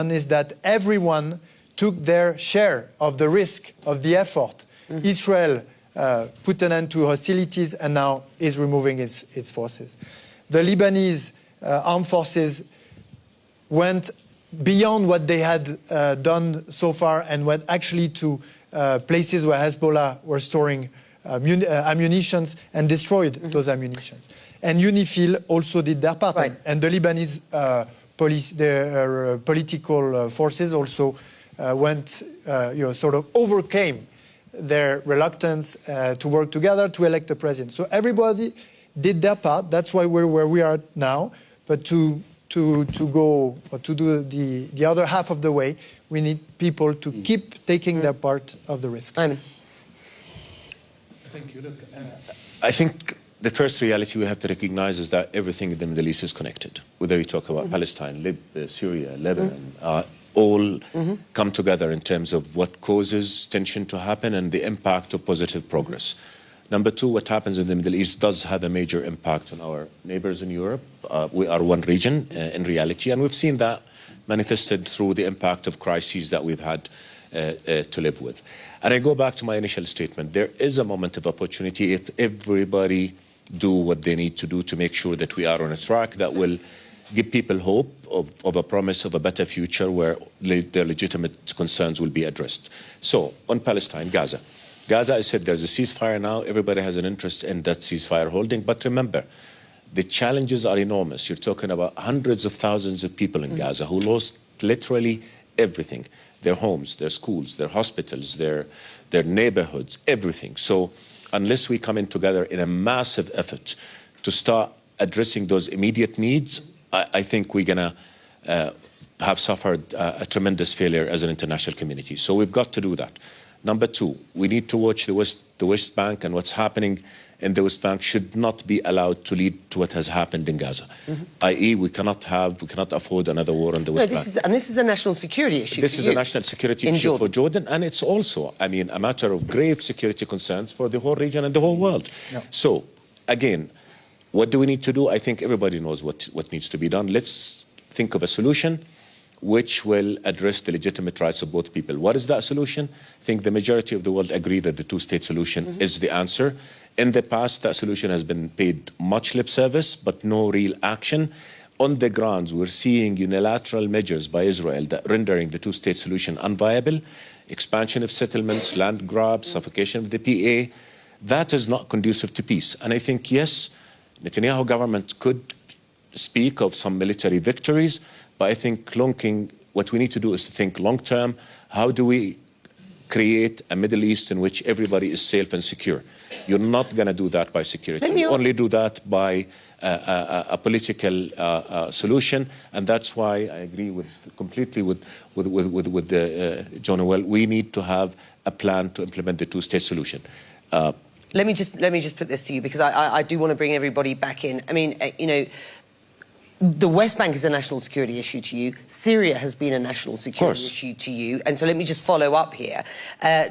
is that everyone took their share of the risk, of the effort. Israel put an end to hostilities and now is removing its forces. The Lebanese armed forces went beyond what they had done so far and went actually to places where Hezbollah were storing ammunitions and destroyed those ammunitions. And UNIFIL also did their part. Right. And the Lebanese political forces also went, sort of overcame their reluctance to work together to elect a president. So everybody did their part. That's why we're where we are now. But to do the other half of the way, we need people to keep taking their part of the risk. Thank you. Look, I think the first reality we have to recognize is that everything in the Middle East is connected. Whether you talk about Palestine, Syria, Lebanon, all come together in terms of what causes tension to happen and the impact of positive progress. Number two, what happens in the Middle East does have a major impact on our neighbors in Europe. We are one region in reality, and we've seen that manifested through the impact of crises that we've had to live with. And I go back to my initial statement. There is a moment of opportunity if everybody do what they need to do to make sure that we are on a track that will give people hope of a promise of a better future where their legitimate concerns will be addressed. So, on Palestine, Gaza, I said there's a ceasefire now. Everybody has an interest in that ceasefire holding. But remember, the challenges are enormous. You're talking about hundreds of thousands of people in Gaza who lost literally everything. Their homes, their schools, their hospitals, their neighborhoods, everything. So unless we come in together in a massive effort to start addressing those immediate needs, I think we're going to have suffered a tremendous failure as an international community. So we've got to do that. Number two, we need to watch the West Bank, and what's happening in the West Bank should not be allowed to lead to what has happened in Gaza. I.e., we cannot afford another war on the West Bank. This is a national security issue. This is a national security issue for Jordan, and it's also, I mean, a matter of grave security concerns for the whole region and the whole world. Yeah. So, again, what do we need to do? I think everybody knows what needs to be done. Let's think of a solution which will address the legitimate rights of both people. What is that solution? I think the majority of the world agree that the two-state solution is the answer. In the past, that solution has been paid much lip service, but no real action. On the grounds, we're seeing unilateral measures by Israel that rendering the two-state solution unviable, expansion of settlements, land grabs, suffocation of the PA. That is not conducive to peace. And I think, yes, Netanyahu government could speak of some military victories, but I think what we need to do is to think long-term. How do we create a Middle East in which everybody is safe and secure? You're not going to do that by security. You only do that by a political solution, and that's why I agree completely with John Noel. We need to have a plan to implement the two-state solution. Let me just put this to you, because I do want to bring everybody back in. I mean, you know, the West Bank is a national security issue to you. Syria has been a national security issue to you. And so let me just follow up here.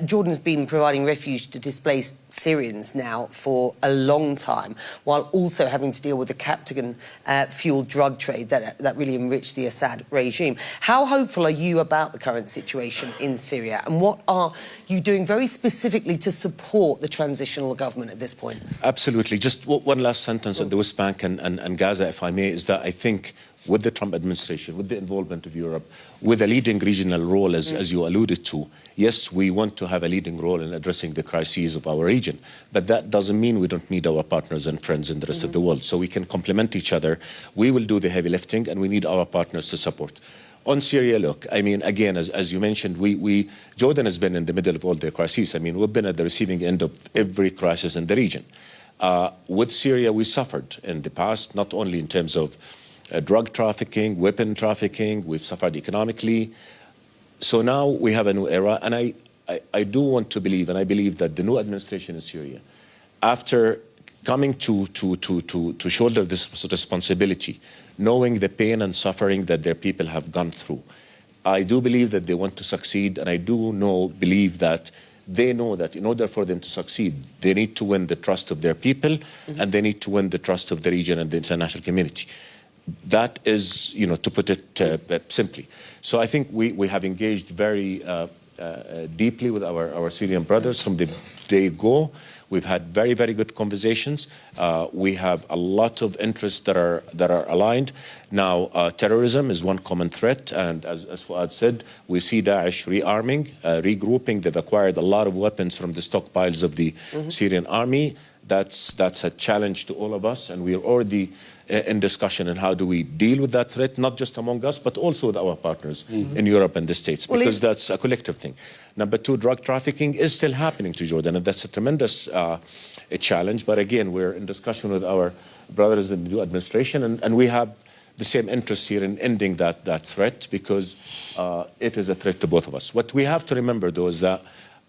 Jordan's been providing refuge to displaced Syrians now for a long time, while also having to deal with the Captagon-fueled drug trade that really enriched the Assad regime. How hopeful are you about the current situation in Syria? And what are you doing very specifically to support the transitional government at this point? Absolutely. Just one last sentence on the West Bank and Gaza, if I may, is that I think with the Trump administration, with the involvement of Europe, with a leading regional role, as you alluded to, yes, we want to have a leading role in addressing the crises of our region, but that doesn't mean we don't need our partners and friends in the rest of the world. So we can complement each other. We will do the heavy lifting, and we need our partners to support. On Syria, look, I mean, again, as you mentioned, Jordan has been in the middle of all their crises. I mean, we've been at the receiving end of every crisis in the region. With Syria, we suffered in the past, not only in terms of drug trafficking, weapon trafficking, we've suffered economically. So now we have a new era, and I do want to believe, and I believe that the new administration in Syria, after coming to shoulder this responsibility, knowing the pain and suffering that their people have gone through, I do believe that they want to succeed, and I do believe that they know that in order for them to succeed, they need to win the trust of their people, and they need to win the trust of the region and the international community. That is, to put it simply. So I think we have engaged very deeply with our Syrian brothers from the day go. We've had very, very good conversations. We have a lot of interests that are aligned. Now, terrorism is one common threat, and as Fuad said, we see Daesh rearming, regrouping. They've acquired a lot of weapons from the stockpiles of the Syrian army. That's a challenge to all of us, and we are already in discussion on how do we deal with that threat, not just among us, but also with our partners in Europe and the States, because that's a collective thing. Number two, drug trafficking is still happening to Jordan, and that's a tremendous challenge. But again, we're in discussion with our brothers in the new administration, and we have the same interest here in ending that threat, because it is a threat to both of us. What we have to remember, though, is that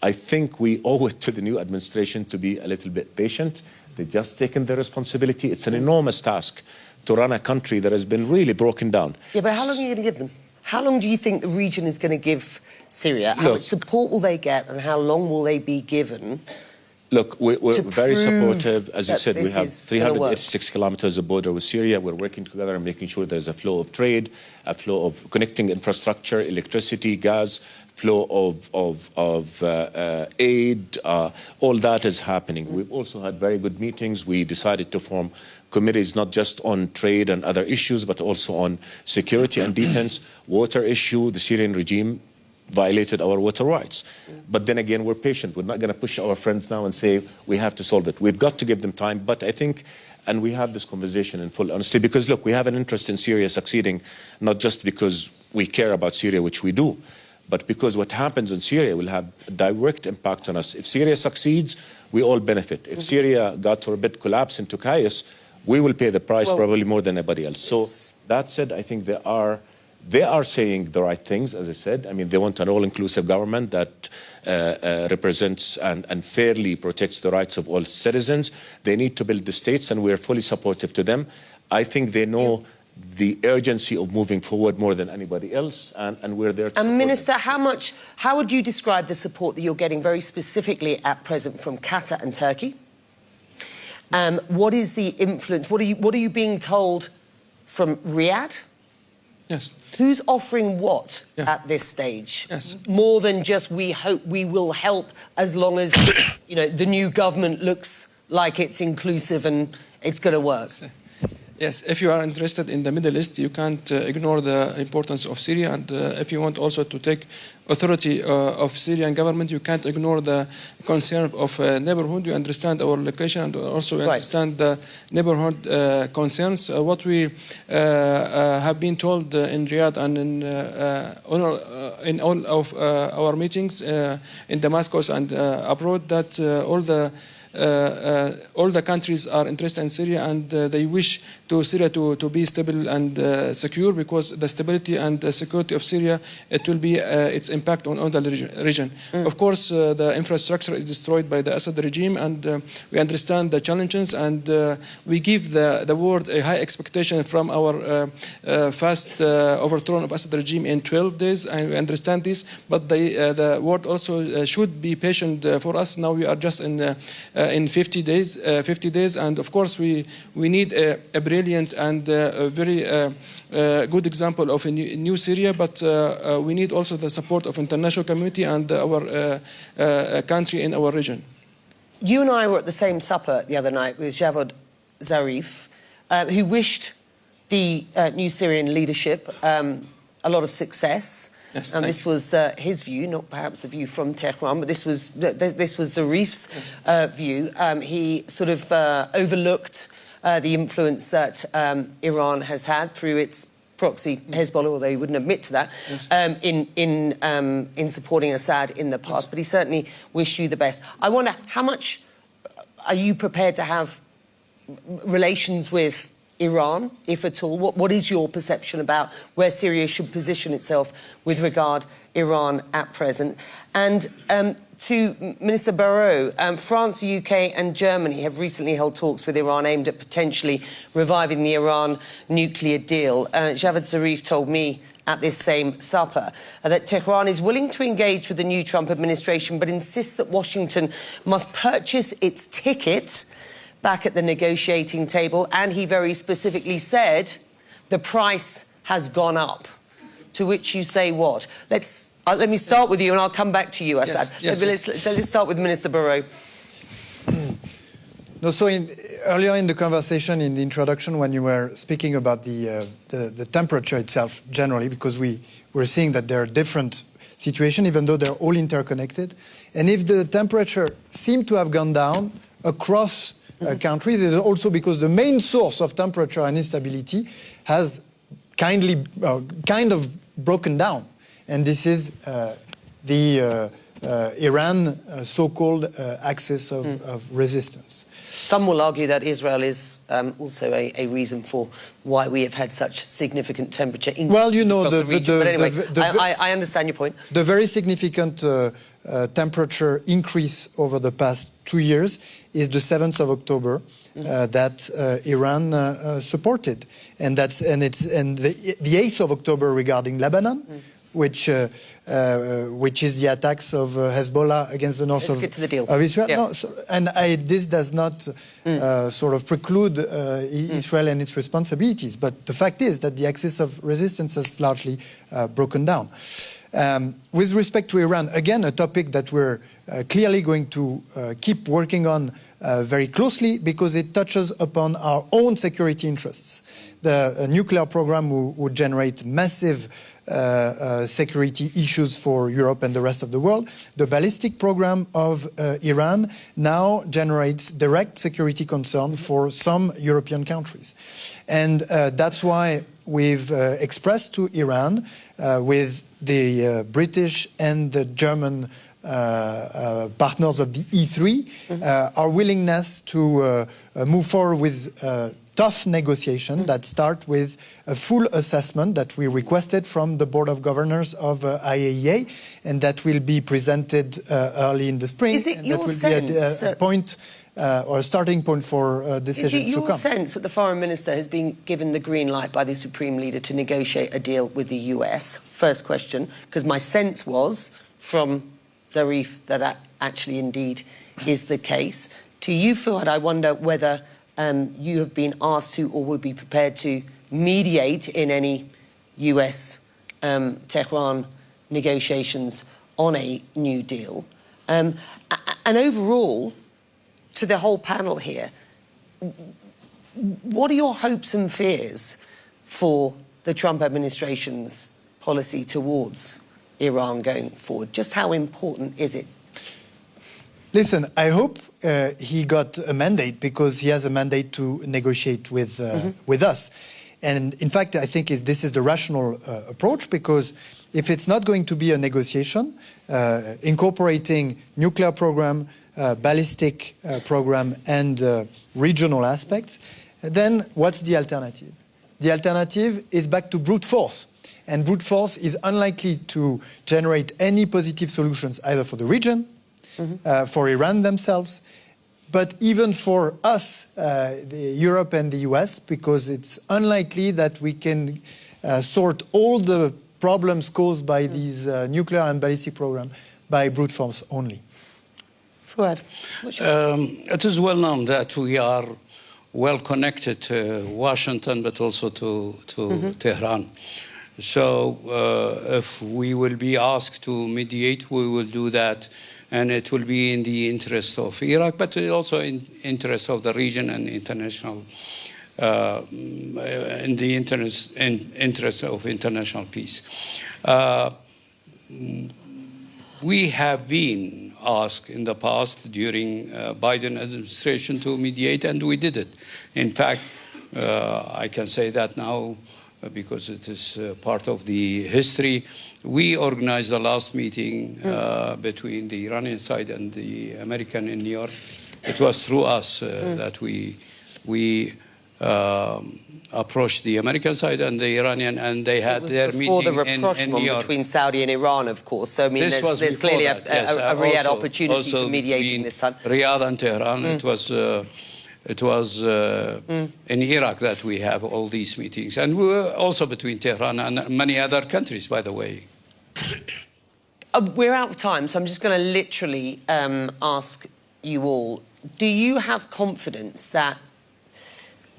I think we owe it to the new administration to be a little bit patient. They've just taken their responsibility. It's an enormous task to run a country that has been really broken down. Yeah, but how long are you going to give them? How long do you think the region is going to give Syria? How much support will they get, and how long will they be given? Look, we're very supportive. As you said, we have 386 kilometers of border with Syria. We're working together and making sure there's a flow of trade, a flow of connecting infrastructure, electricity, gas, flow of aid. All that is happening. We've also had very good meetings. We decided to form committees not just on trade and other issues, but also on security and defense, water issue. The Syrian regime violated our water rights. But then again, we're patient. We're not going to push our friends now and say we have to solve it. We've got to give them time. But I think, and we have this conversation in full honesty, because look, we have an interest in Syria succeeding, not just because we care about Syria, which we do, but because what happens in Syria will have a direct impact on us. If Syria succeeds, we all benefit. If Syria, God forbid, collapse into chaos, we will pay the price probably more than anybody else. So that said, I think they are saying the right things, as I said. I mean, they want an all-inclusive government that represents and fairly protects the rights of all citizens. They need to build the states, and we are fully supportive to them. I think they know the urgency of moving forward more than anybody else, and we're there to support Minister, them. how would you describe the support that you're getting very specifically at present from Qatar and Turkey? What is the influence? What are you being told from Riyadh? Yes. Who's offering what at this stage? Yes. More than just we hope we will help as long as the new government looks like it's inclusive and it's going to work. Yes, if you are interested in the Middle East, you can't ignore the importance of Syria. And if you want also to take authority of Syrian government, you can't ignore the concern of neighborhood. You understand our location, and also understand the neighborhood concerns. What we have been told in Riyadh and in all of our meetings in Damascus and abroad, that all the countries are interested in Syria, and they wish to Syria to be stable and secure, because the stability and the security of Syria, it will be its impact on all the region. Of course, the infrastructure is destroyed by the Assad regime, and we understand the challenges, and we give the world a high expectation from our fast overthrow of Assad regime in 12 days, and we understand this, but the world also should be patient for us. Now we are just in 50 days, and of course we need a brilliant and a very good example of a new Syria, but we need also the support of international community and our country in our region. You and I were at the same supper the other night with Javad Zarif, who wished the new Syrian leadership a lot of success. Yes, and this was his view, not perhaps a view from Tehran, but this was Zarif's view. He sort of overlooked the influence that Iran has had through its proxy Hezbollah, although he wouldn't admit to that, in supporting Assad in the past. But he certainly wished you the best. I wonder, how much are you prepared to have relations with Iran, if at all? What is your perception about where Syria should position itself with regard Iran at present? And to Minister Barrot, France, the UK and Germany have recently held talks with Iran aimed at potentially reviving the Iran nuclear deal. Javad Zarif told me at this same supper that Tehran is willing to engage with the new Trump administration, but insists that Washington must purchase its ticket back at the negotiating table. And he very specifically said the price has gone up. To which you say what? Let me start with you, and I'll come back to you, Assad. Let's start with Minister Barrot. No, so earlier in the conversation, in the introduction, when you were speaking about the temperature itself generally, because we're seeing that there are different situations, even though they're all interconnected. And if the temperature seemed to have gone down across countries, it's also because the main source of temperature and instability has kind of broken down. And this is the Iran so-called axis of resistance. Some will argue that Israel is also a reason for why we have had such significant temperature increases across the region. But anyway, I understand your point. The very significant temperature increase over the past 2 years is the 7th of October that Iran supported, and the 8th of October regarding Lebanon, which is the attacks of Hezbollah against the north of Israel. Yeah. No, this does not sort of preclude Israel and its responsibilities, but the fact is that the axis of resistance has largely broken down. With respect to Iran, again, a topic that we're clearly going to keep working on very closely because it touches upon our own security interests. The nuclear program would generate massive security issues for Europe and the rest of the world. The ballistic program of Iran now generates direct security concern for some European countries. And that's why we've expressed to Iran with the British and the German partners of the E3 our willingness to move forward with tough negotiation that start with a full assessment that we requested from the Board of Governors of IAEA, and that will be presented early in the spring. Is it your sense that will be a point or a starting point for decisions to come? Is it your sense that the Foreign Minister has been given the green light by the Supreme Leader to negotiate a deal with the US? First question, because my sense was from Zarif that actually indeed is the case. To you, Fuad, I wonder whether you have been asked to or would be prepared to mediate in any US Tehran negotiations on a new deal. And overall, to the whole panel here, what are your hopes and fears for the Trump administration's policy towards Iran going forward? Just how important is it? Listen, I hope he got a mandate because he has a mandate to negotiate with us. And in fact, I think this is the rational approach, because if it's not going to be a negotiation, incorporating nuclear program, ballistic program, and regional aspects, then what's the alternative? The alternative is back to brute force. And brute force is unlikely to generate any positive solutions either for the region, for Iran themselves, but even for us, Europe and the US, because it's unlikely that we can sort all the problems caused by these nuclear and ballistic programs by brute force only. Fuad, it is well known that we are well connected to Washington, but also to Tehran. So if we will be asked to mediate, we will do that. And it will be in the interest of Iraq, but also in interest of the region and international, in the interest of international peace. We have been asked in the past during Biden administration to mediate, and we did it. In fact, I can say that now, because it is part of the history. We organized the last meeting between the Iranian side and the American in New York. It was through us that we approached the American side and the Iranian, and they had their meeting in New York. Before the rapprochement between Saudi and Iran, of course. So, I mean, there's clearly a Riyadh opportunity for mediating this time. Riyadh and Tehran, it was in Iraq that we have all these meetings. And we were also between Tehran and many other countries, by the way. We're out of time, so I'm just going to literally ask you all, do you have confidence that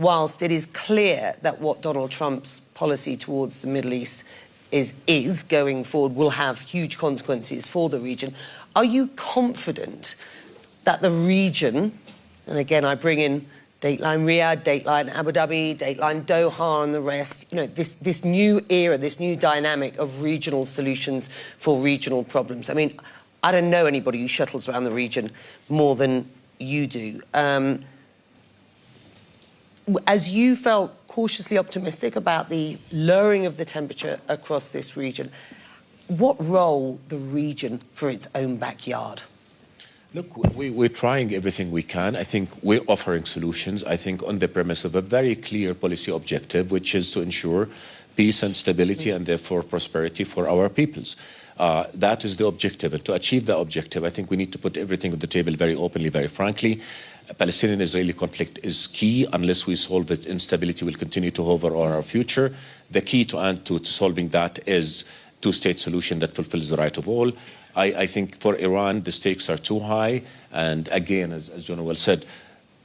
whilst it is clear that what Donald Trump's policy towards the Middle East is going forward will have huge consequences for the region, are you confident that the region, and again I bring in Dateline Riyadh, Dateline Abu Dhabi, Dateline Doha and the rest, you know, this new era, this new dynamic of regional solutions for regional problems? I mean, I don't know anybody who shuttles around the region more than you do. As you felt cautiously optimistic about the lowering of the temperature across this region, what role the region for its own backyard? Look, we're trying everything we can. I think we're offering solutions, I think, on the premise of a very clear policy objective, which is to ensure peace and stability and therefore prosperity for our peoples. That is the objective. And to achieve that objective, I think we need to put everything on the table very openly, very frankly. Palestinian-Israeli conflict is key. Unless we solve it, instability will continue to hover over our future. The key to solving that is two-state solution that fulfills the right of all. I think for Iran, the stakes are too high. And again, as John well said,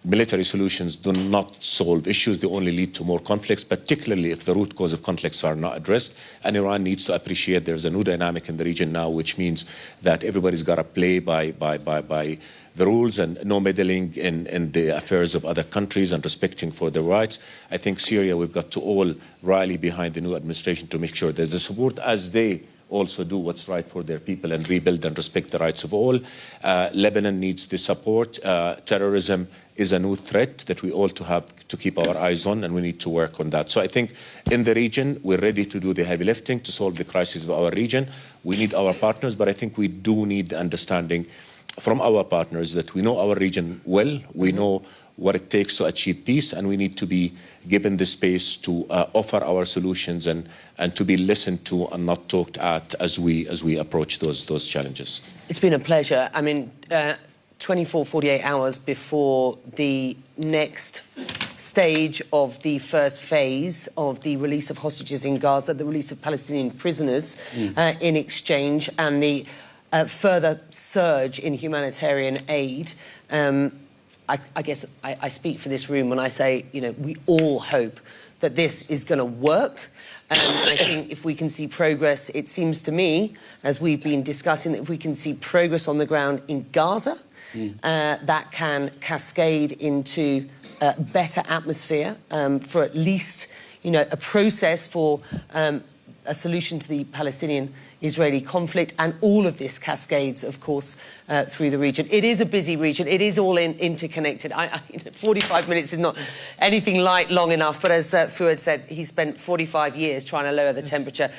military solutions do not solve issues. They only lead to more conflicts, particularly if the root cause of conflicts are not addressed. And Iran needs to appreciate there's a new dynamic in the region now, which means that everybody's got to play by the rules and no meddling in the affairs of other countries and respecting for their rights. I think Syria, we've got to all rally behind the new administration to make sure that the support as they also do what's right for their people and rebuild and respect the rights of all. Lebanon needs the support. Terrorism is a new threat that we all have to keep our eyes on, and we need to work on that. So I think in the region, we're ready to do the heavy lifting to solve the crisis of our region. We need our partners, but I think we do need the understanding from our partners that we know our region well, we know what it takes to achieve peace, and we need to be given the space to offer our solutions and to be listened to and not talked at as we approach those challenges. It's been a pleasure. I mean, 48 hours before the next stage of the first phase of the release of hostages in Gaza, the release of Palestinian prisoners in exchange, and the further surge in humanitarian aid. I guess I speak for this room when I say, you know, we all hope that this is going to work. I think if we can see progress, it seems to me, as we've been discussing, that if we can see progress on the ground in Gaza, that can cascade into a better atmosphere for at least, you know, a process for a solution to the Palestinian-Israeli conflict, and all of this cascades, of course, through the region. It is a busy region. It is all interconnected. 45 minutes is not anything long enough, but as Fuad said, he spent 45 years trying to lower the temperature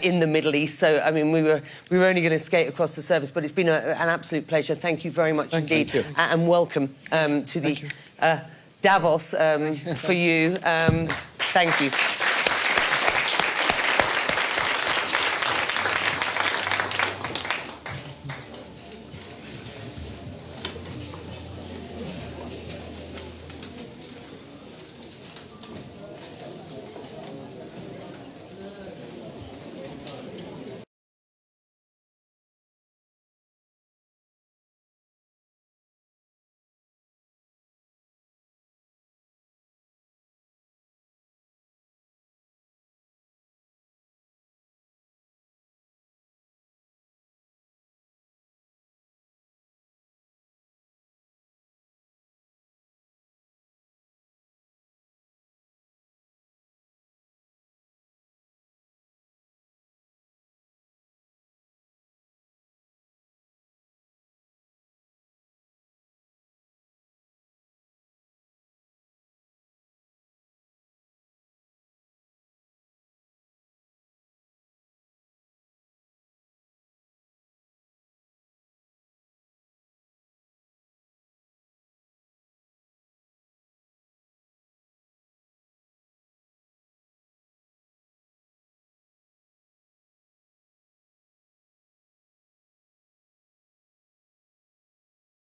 in the Middle East. So, I mean, we were only going to skate across the surface, but it's been an absolute pleasure. Thank you very much indeed, and welcome to the Davos for you. Thank you.